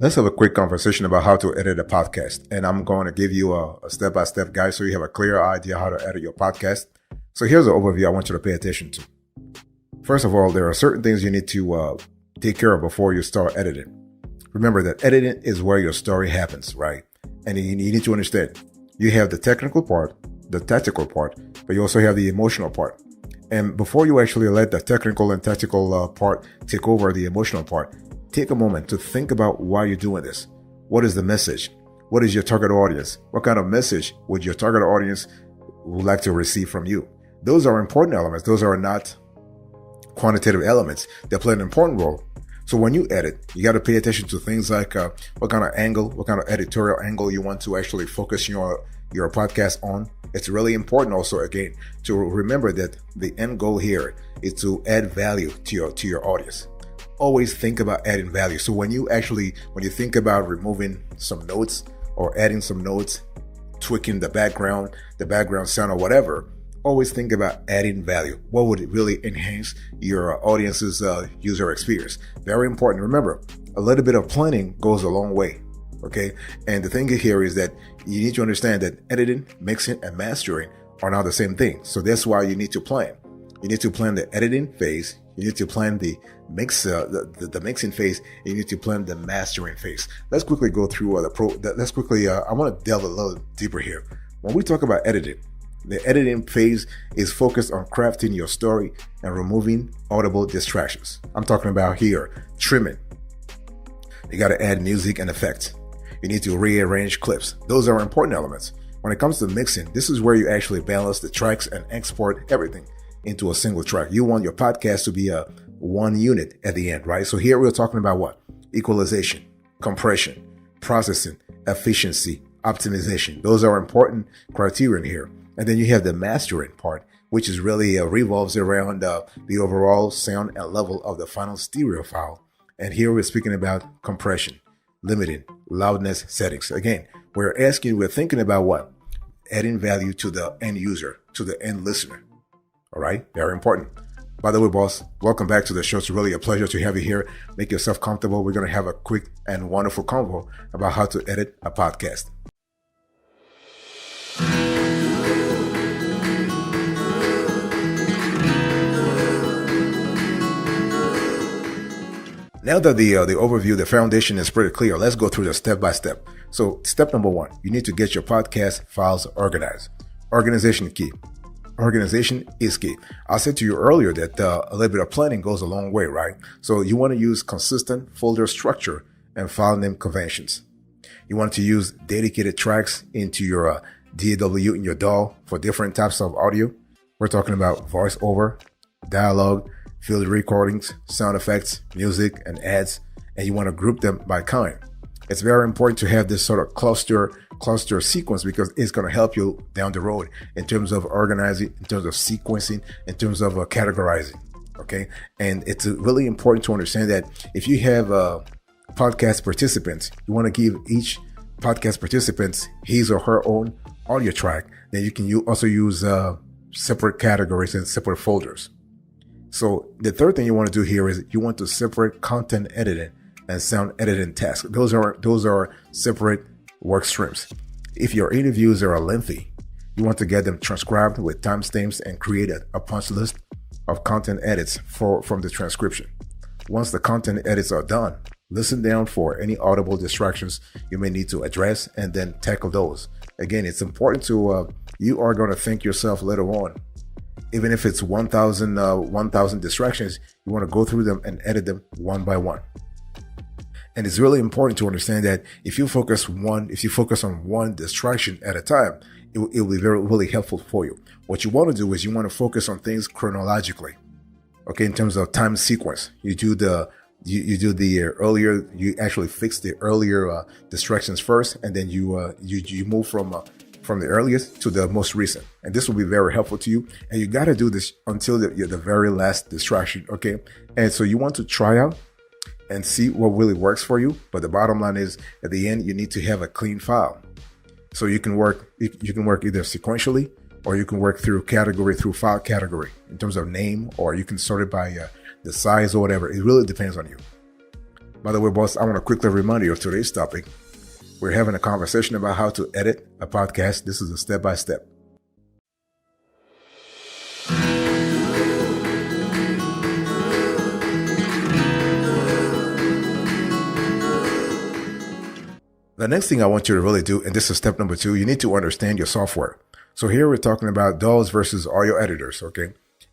Let's have a quick conversation about how to edit a podcast. And I'm going to give you a step-by-step guide so you have a clear idea how to edit your podcast. So here's an overview I want you to pay attention to. First of all, there are certain things you need to take care of before you start editing. Remember that editing is where your story happens, right? And you need to understand, you have the technical part, the tactical part, but you also have the emotional part. And before you actually let the technical and tactical part take over the emotional part, take a moment to think about why you're doing this. What is the message? What is your target audience? What kind of message would your target audience would like to receive from you? Those are important elements. Those are not quantitative elements. They play an important role. So when you edit, you got to pay attention to things like what kind of angle, what kind of editorial angle you want to actually focus your podcast on. It's really important also, again, to remember that the end goal here is to add value to your audience. Always think about adding value. So when you think about removing some notes or adding some notes, tweaking the background sound or whatever, always think about adding value. What would it really enhance your audience's user experience? Very important. Remember, a little bit of planning goes a long way. Okay. And the thing here is that you need to understand that editing, mixing, and mastering are not the same thing. So that's why you need to plan. You need to plan the editing phase. You need to plan the the mixing phase. You need to plan the mastering phase. Let's quickly go through I want to delve a little deeper here. When we talk about editing, the editing phase is focused on crafting your story and removing audible distractions. I'm talking about here, trimming. You got to add music and effects. You need to rearrange clips. Those are important elements. When it comes to mixing, this is where you actually balance the tracks and export everything into a single track. You want your podcast to be a one unit at the end, right? So here we're talking about what? Equalization, compression, processing, efficiency, optimization. Those are important criteria here. And then you have the mastering part, which is really revolves around the overall sound and level of the final stereo file. And here we're speaking about compression, limiting, loudness settings. Again, we're thinking about what? Adding value to the end user, to the end listener. All right. Very important. By the way, boss, welcome back to the show. It's really a pleasure to have you here. Make yourself comfortable. We're going to have a quick and wonderful convo about how to edit a podcast. Now that the overview, the foundation is pretty clear, let's go through the step by step. So step number 1, you need to get your podcast files organized. Organization key. Organization is key. I said to you earlier that a little bit of planning goes a long way, right? So you want to use consistent folder structure and file name conventions. You want to use dedicated tracks into your DAW in your DAW for different types of audio. We're talking about voiceover, dialogue, field recordings, sound effects, music, and ads, and you want to group them by kind. It's very important to have this sort of cluster sequence because it's going to help you down the road in terms of organizing, in terms of sequencing, in terms of categorizing. Okay. And it's really important to understand that if you have podcast participants, you want to give each podcast participant his or her own audio track. Then you can also use separate categories and separate folders. So the third thing you want to do here is you want to separate content editing and sound editing tasks. Those are separate work streams. If your interviews are lengthy, you want to get them transcribed with timestamps and create a punch list of content edits from the transcription. Once the content edits are done, listen down for any audible distractions you may need to address and then tackle those. Again, it's important to, you are going to thank yourself later on. Even if it's 1,000 distractions, you want to go through them and edit them one by one. And it's really important to understand that if you focus on one distraction at a time, it will be really helpful for you. What you want to do is you want to focus on things chronologically. Okay, in terms of time sequence, you actually fix the earlier distractions first, and then you move from the earliest to the most recent. And this will be very helpful to you. And you got to do this until the very last distraction. Okay. And so you want to try out and see what really works for you. But the bottom line is at the end, you need to have a clean file. So you can work either sequentially or you can work through file category in terms of name, or you can sort it by the size or whatever. It really depends on you. By the way, boss, I want to quickly remind you of today's topic. We're having a conversation about how to edit a podcast. This is a step-by-step. The next thing I want you to really do, and this is step number 2, you need to understand your software. So here we're talking about DAWs versus audio editors, okay?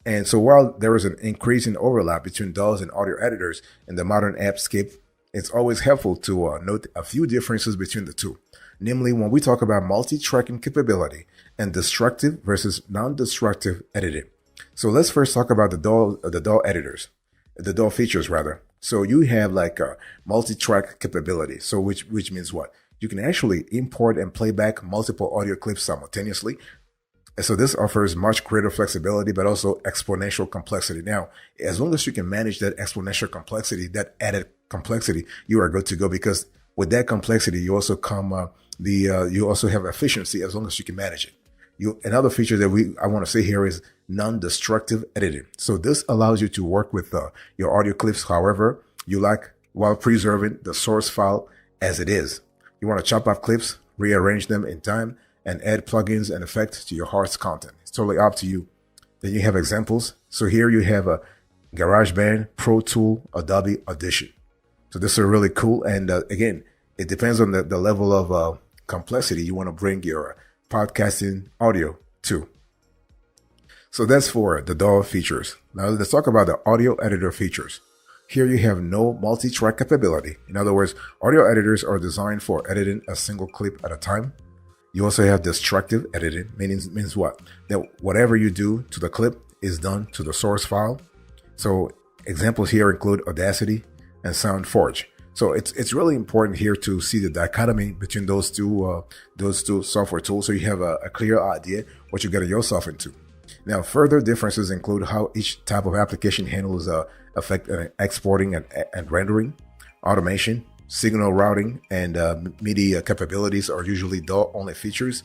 And so while there is an increasing overlap between DAWs and audio editors in the modern appscape, it's always helpful to note a few differences between the two. Namely, when we talk about multi-tracking capability and destructive versus non-destructive editing. So let's first talk about the DAW editors, the DAW features rather. So you have like a multi-track capability. So which means what? You can actually import and play back multiple audio clips simultaneously. And so this offers much greater flexibility, but also exponential complexity. Now, as long as you can manage that exponential complexity, that added complexity, you are good to go, because with that complexity, you also you also have efficiency as long as you can manage it. Another feature that I want to say here is non-destructive editing. So this allows you to work with your audio clips however you like, while preserving the source file as it is. You want to chop off clips, rearrange them in time, and add plugins and effects to your heart's content. It's totally up to you. Then you have examples. So here you have a GarageBand, Pro Tool, Adobe Audition. So this is really cool. And again, it depends on the level of complexity you want to bring your podcasting audio to. So that's for the DAW features. Now let's talk about the audio editor features. Here you have no multi-track capability. In other words, audio editors are designed for editing a single clip at a time. You also have destructive editing, means what? That whatever you do to the clip is done to the source file. So examples here include Audacity and SoundForge. So it's really important here to see the dichotomy between those two software tools, so you have a clear idea what you're getting yourself into. Now, further differences include how each type of application handles effect exporting and rendering, automation, signal routing, and MIDI capabilities are usually DAW-only features.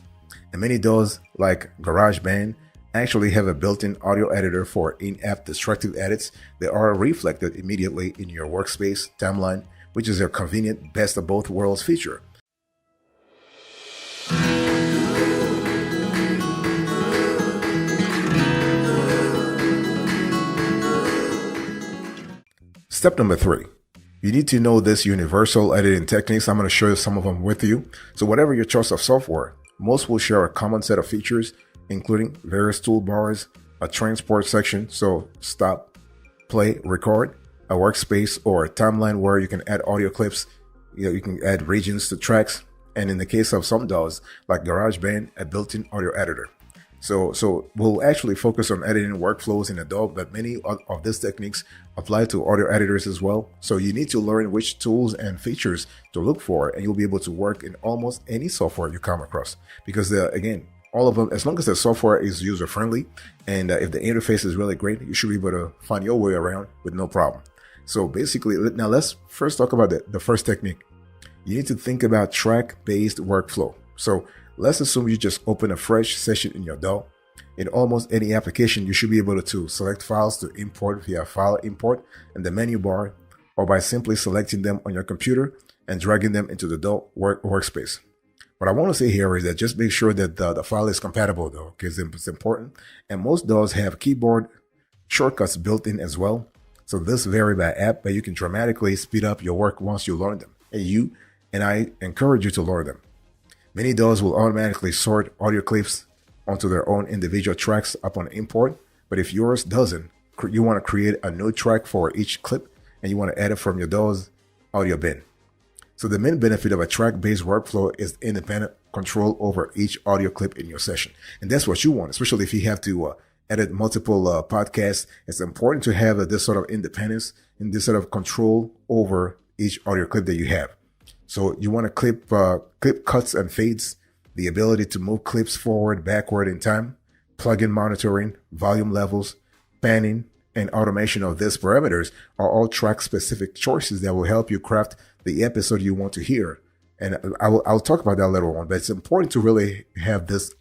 And many DAWs, like GarageBand, actually have a built-in audio editor for in-app destructive edits that are reflected immediately in your workspace timeline, which is a convenient best of both worlds feature. Step number 3. You need to know this universal editing techniques. I'm going to show you some of them with you. So whatever your choice of software, most will share a common set of features, including various toolbars, a transport section, so stop, play, record, a workspace or a timeline where you can add audio clips, you can add regions to tracks, and in the case of some DAWs like GarageBand, a built-in audio editor. So we'll actually focus on editing workflows in a DAW, but many of these techniques apply to audio editors as well. So you need to learn which tools and features to look for, and you'll be able to work in almost any software you come across. Because again, all of them, as long as the software is user-friendly and if the interface is really great, you should be able to find your way around with no problem. So basically, now let's first talk about the first technique. You need to think about track-based workflow. So let's assume you just open a fresh session in your DAW. In almost any application, you should be able to select files to import via File Import in the menu bar, or by simply selecting them on your computer and dragging them into the DAW workspace. What I want to say here is that just make sure that the file is compatible, though, because it's important. And most DAWs have keyboard shortcuts built in as well. So this vary by app, but you can dramatically speed up your work once you learn them. And I encourage you to learn them. Many DAWs will automatically sort audio clips onto their own individual tracks upon import, but if yours doesn't, you want to create a new track for each clip and you want to edit from your DAW's audio bin. So the main benefit of a track-based workflow is independent control over each audio clip in your session. And that's what you want, especially if you have to edit multiple podcasts. It's important to have this sort of independence and this sort of control over each audio clip that you have. So you want to clip cuts and fades, the ability to move clips forward, backward in time, plugin monitoring, volume levels, panning, and automation of these parameters are all track-specific choices that will help you craft the episode you want to hear. And I'll talk about that later on, but it's important to really have this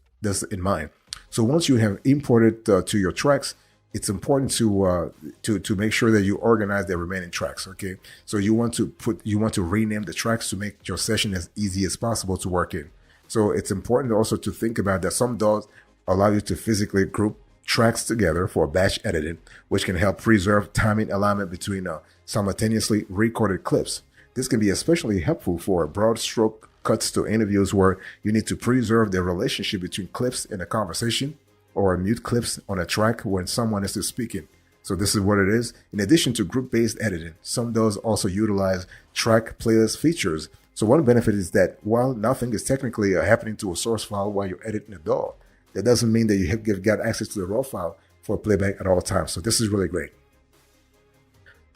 in mind. So once you have imported to your tracks, it's important to make sure that you organize the remaining tracks. Okay, so you want to rename the tracks to make your session as easy as possible to work in. So it's important also to think about that some DAWs allow you to physically group tracks together for batch editing, which can help preserve timing alignment between simultaneously recorded clips. This can be especially helpful for broad stroke cuts to interviews where you need to preserve the relationship between clips in a conversation or mute clips on a track when someone is speaking. So this is what it is. In addition to group-based editing, some DAWs also utilize track playlist features. So one benefit is that while nothing is technically happening to a source file while you're editing a DAW, that doesn't mean that you've got access to the raw file for playback at all times. So this is really great.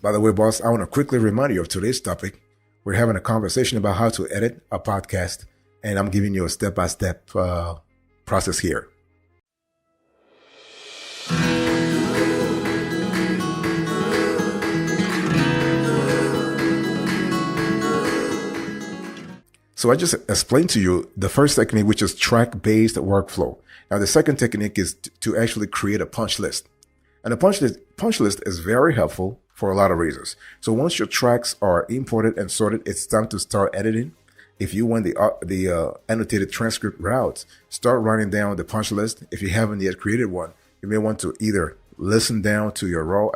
By the way, boss, I want to quickly remind you of today's topic. We're having a conversation about how to edit a podcast, and I'm giving you a step-by-step process here. So I just explained to you the first technique, which is track-based workflow. Now, the second technique is to actually create a punch list. And a punch list is very helpful for a lot of reasons. So once your tracks are imported and sorted, it's time to start editing. If you want the annotated transcript routes, start writing down the punch list. If you haven't yet created one, you may want to either listen down to your raw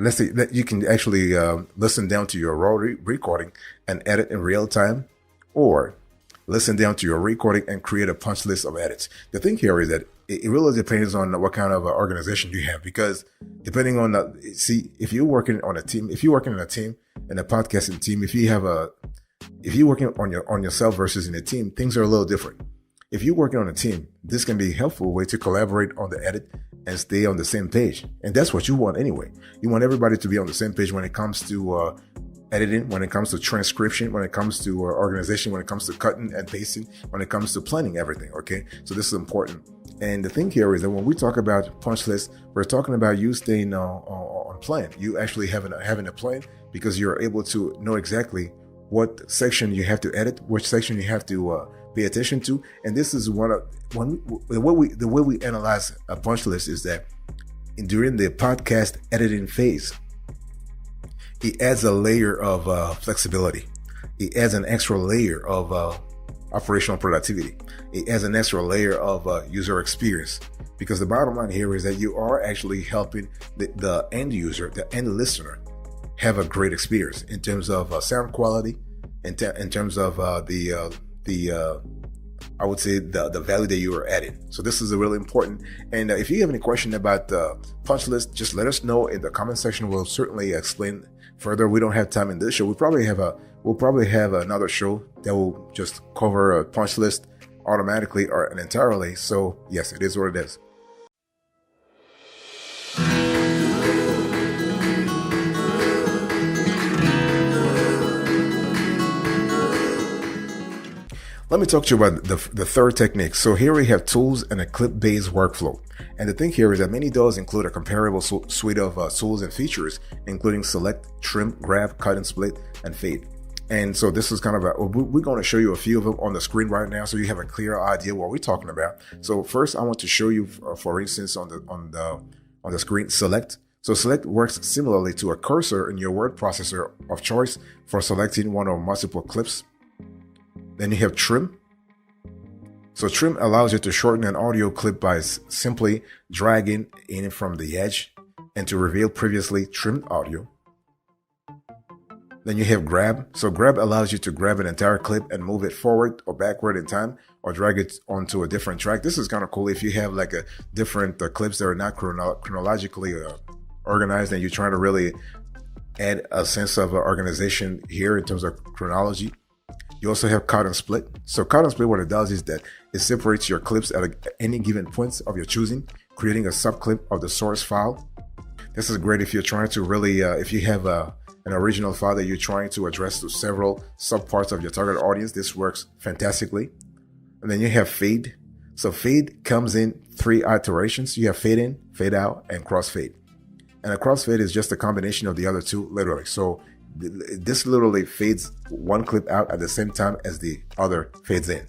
let's say that you can actually listen down to your raw recording and edit in real time, or listen down to your recording and create a punch list of edits. The thing here is that it really depends on what kind of organization you have, because depending on if you're working in a team, in a podcasting team, if you're working on yourself versus in a team, things are a little different. If you're working on a team, this can be a helpful way to collaborate on the edit and stay on the same page. And that's what you want anyway. You want everybody to be on the same page when it comes to editing, when it comes to transcription, when it comes to organization, when it comes to cutting and pasting, when it comes to planning everything. Okay, so this is important. And the thing here is that when we talk about punch lists, we're talking about you staying on plan. You actually having a plan, because you're able to know exactly what section you have to edit, which section you have to pay attention to. And this is the way we analyze a punch list is that during the podcast editing phase, it adds a layer of flexibility. It adds an extra layer of operational productivity. It adds an extra layer of user experience, because the bottom line here is that you are actually helping the end user, the end listener, have a great experience in terms of sound quality, in terms of I would say the value that you are adding. So this is really important. And if you have any question about the punch list, just let us know in the comment section. We'll certainly explain further. We don't have time in this show. We'll probably have another show that will just cover a punch list automatically or entirely. So yes, it is what it is. Let me talk to you about the third technique. So here we have tools and a clip-based workflow. And the thing here is that many DAWs include a comparable suite of tools and features, including select, trim, grab, cut and split, and fade. And so this is kind of we're going to show you a few of them on the screen right now, so you have a clear idea what we're talking about. So first, I want to show you, for instance, on the screen, select. So select works similarly to a cursor in your word processor of choice for selecting one or multiple clips. Then you have trim. So trim allows you to shorten an audio clip by simply dragging in from the edge and to reveal previously trimmed audio. Then you have grab. So grab allows you to grab an entire clip and move it forward or backward in time, or drag it onto a different track. This is kind of cool if you have like a different clips that are not chronologically organized, and you're trying to really add a sense of organization here in terms of chronology. You also have cut and split. So cut and split, what it does is that it separates your clips at any given points of your choosing, creating a subclip of the source file. This is great if you're trying to really, if you have an original file that you're trying to address to several subparts of your target audience. This works fantastically. And then you have fade. So fade comes in 3 iterations. You have fade in, fade out, and crossfade. And a crossfade is just a combination of the other two, literally. So this literally fades one clip out at the same time as the other fades in.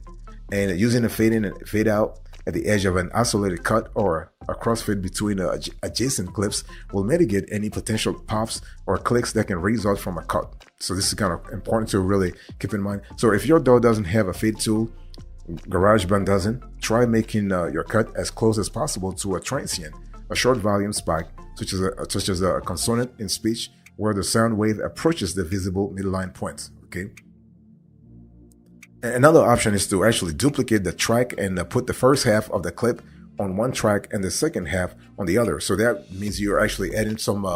And using a fade in and fade out at the edge of an isolated cut or a crossfade between adjacent clips will mitigate any potential pops or clicks that can result from a cut. So this is kind of important to really keep in mind. So if your DAW doesn't have a fade tool, GarageBand doesn't, try making your cut as close as possible to a transient, a short volume spike, such as a consonant in speech, where the sound wave approaches the visible midline points. Okay. Another option is to actually duplicate the track and put the first half of the clip on one track and the second half on the other. So that means you're actually adding some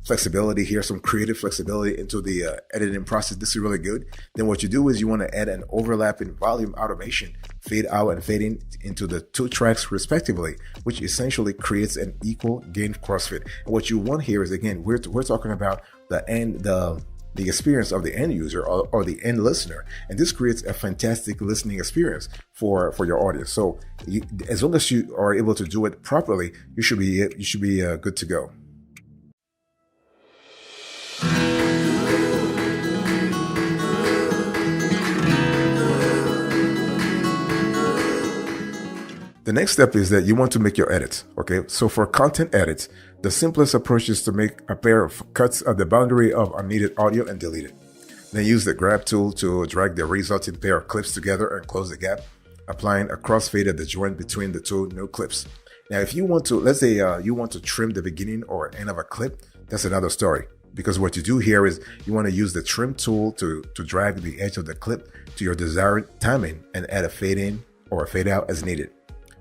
flexibility here, some creative flexibility into the editing process. This is really good. Then what you do is you want to add an overlapping volume automation, fade out and fade in into the two tracks respectively, which essentially creates an equal gain crossfade. And what you want here is, again, we're talking about the experience of the end user or the end listener, and this creates a fantastic listening experience for your audience. So as long as you are able to do it properly, you should be good to go. The next step is that you want to make your edits. Okay, so for content edits, the simplest approach is to make a pair of cuts at the boundary of unneeded audio and delete it. Then use the grab tool to drag the resulting pair of clips together and close the gap, applying a crossfade at the joint between the two new clips. Now, if you want to, let's say you want to trim the beginning or end of a clip, that's another story. Because what you do here is you want to use the trim tool to drag the edge of the clip to your desired timing and add a fade in or a fade out as needed.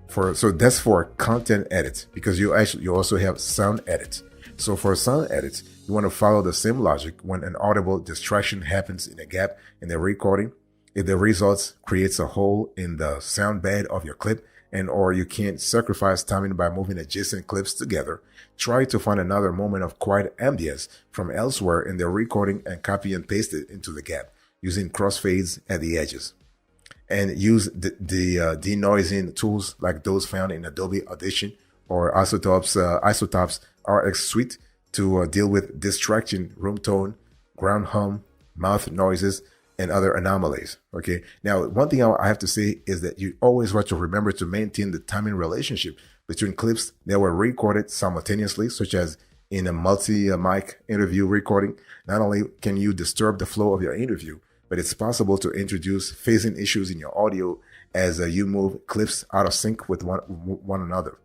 So that's for content edits, because you also have sound edits. So for sound edits, you want to follow the same logic. When an audible distraction happens in a gap in the recording, if the results creates a hole in the sound bed of your clip, and or you can't sacrifice timing by moving adjacent clips together, try to find another moment of quiet ambience from elsewhere in the recording and copy and paste it into the gap using crossfades at the edges. And use the denoising tools like those found in Adobe Audition or Isotops RX Suite to deal with distraction, room tone, ground hum, mouth noises, and other anomalies. Okay. Now, one thing I have to say is that you always want to remember to maintain the timing relationship between clips that were recorded simultaneously, such as in a multi-mic interview recording. Not only can you disturb the flow of your interview, but it's possible to introduce phasing issues in your audio as you move clips out of sync with one another.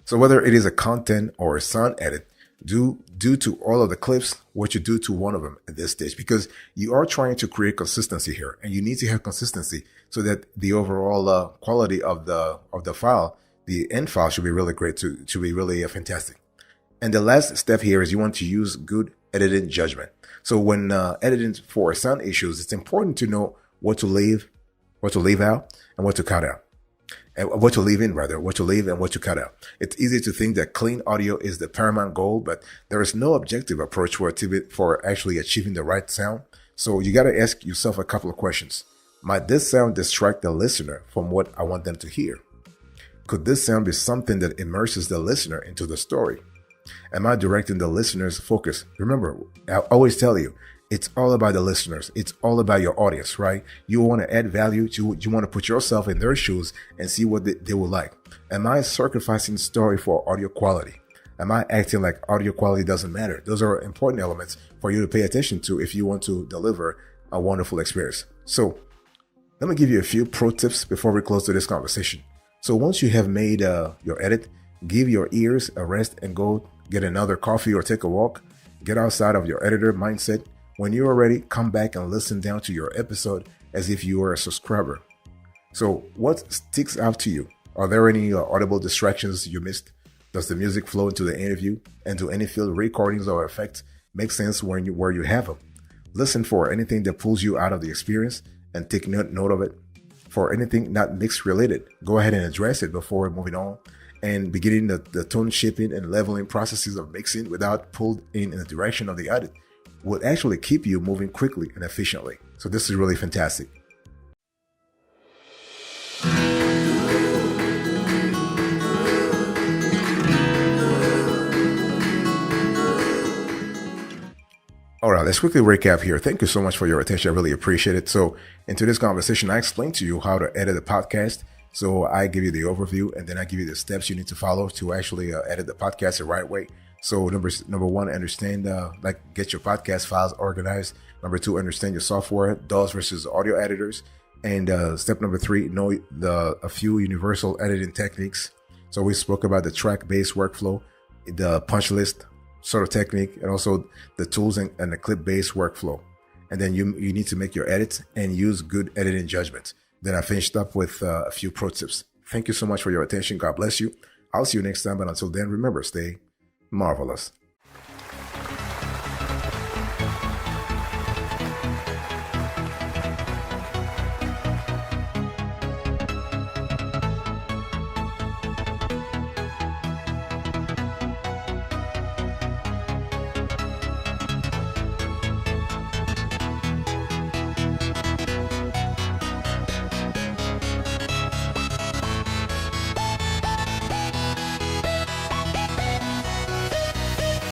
So whether it is a content or a sound edit, do to all of the clips what you do to one of them at this stage, because you are trying to create consistency here, and you need to have consistency so that the overall quality of the file, the end file, should be really great, to be really fantastic. And the last step here is you want to use good editing judgment. So when editing for sound issues, it's important to know what to leave out and what to cut out. And what to leave in, rather, what to leave and what to cut out. It's easy to think that clean audio is the paramount goal, but there is no objective approach for actually achieving the right sound. So you got to ask yourself a couple of questions. Might this sound distract the listener from what I want them to hear? Could this sound be something that immerses the listener into the story? Am I directing the listener's focus? Remember, I always tell you, it's all about the listeners. It's all about your audience, right? You want to add value. You want to put yourself in their shoes and see what they will like. Am I sacrificing story for audio quality? Am I acting like audio quality doesn't matter? Those are important elements for you to pay attention to if you want to deliver a wonderful experience. So let me give you a few pro tips before we close to this conversation. So once you have made your edit, give your ears a rest and go get another coffee or take a walk. Get outside of your editor mindset. When you are ready, come back and listen down to your episode as if you were a subscriber. So what sticks out to you? Are there any audible distractions you missed? Does the music flow into the interview? And do any field recordings or effects make sense where you have them? Listen for anything that pulls you out of the experience and take note of it. For anything not mix related, go ahead and address it before moving on. And beginning the tone shaping and leveling processes of mixing without pulled in the direction of the edit will actually keep you moving quickly and efficiently. So this is really fantastic. All right, let's quickly recap here. Thank you so much for your attention. I really appreciate it. So in today's conversation, I explained to you how to edit a podcast So I give you the overview, and then I give you the steps you need to follow to actually edit the podcast the right way. So number one, understand get your podcast files organized. Number two, understand your software, DAWs versus audio editors. And step number three, know a few universal editing techniques. So we spoke about the track-based workflow, the punch list sort of technique, and also the tools and the clip-based workflow. And then you need to make your edits and use good editing judgment. Then I finished up with a few pro tips. Thank you so much for your attention. God bless you. I'll see you next time. But until then, remember, stay marvelous.